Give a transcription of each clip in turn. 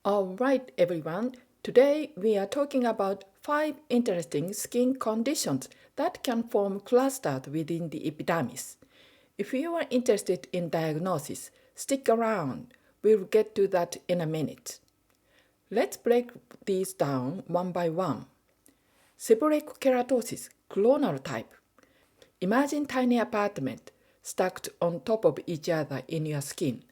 Alright everyone, today we are talking about 5 interesting skin conditions that can form clusters within the epidermis. If you are interested in diagnosis, stick around. We'll get to that in a minute. Let's break these down one by one. Seborrheic keratosis, clonal type. Imagine tiny apartment stacked on top of each other in your skin.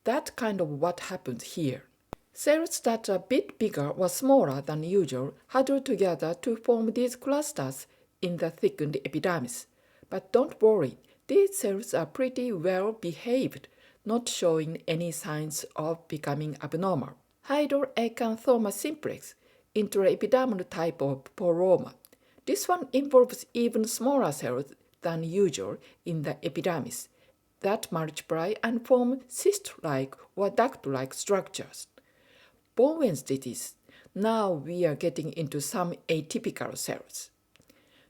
That's kind of what happens here. Cells that are a bit bigger or smaller than usual huddle together to form these clusters in the thickened epidermis. But don't worry, these cells are pretty well behaved, not showing any signs of becoming abnormal. Hydroacanthoma simplex, intraepidermal type of poroma. This one involves even smaller cells than usual in the epidermis that multiply and form cyst-like or duct-like structures. Bowen's disease. Now we are getting into some atypical cells.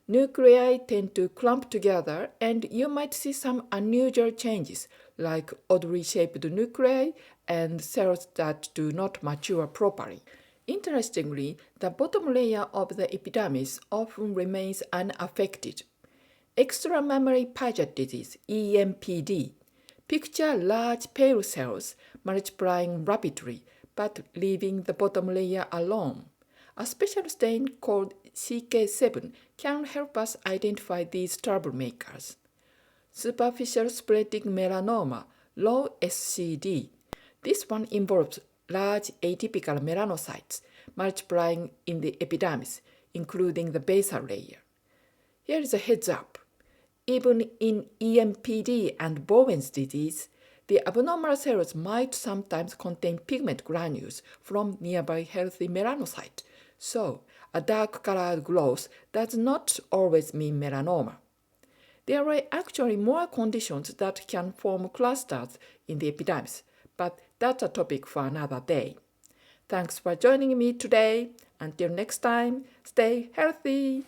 Nuclei tend to clump together and you might see some unusual changes like oddly shaped nuclei and cells that do not mature properly. Interestingly, the bottom layer of the epidermis often remains unaffected. Extramammary Paget disease, EMPD. Picture large pale cells multiplying rapidly but leaving the bottom layer alone. A special stain called CK7 can help us identify these troublemakers. Superficial splenic melanoma, low SCD. This one involves large atypical melanocytes multiplying in the epidermis, including the basal layer. Here is a heads up. Even in EMPD and Bowen's disease, the abnormal cells might sometimes contain pigment granules from nearby healthy melanocyte, so a dark-colored growth does not always mean melanoma. There are actually more conditions that can form clusters in the epidermis, but that's a topic for another day. Thanks for joining me today. Until next time, stay healthy!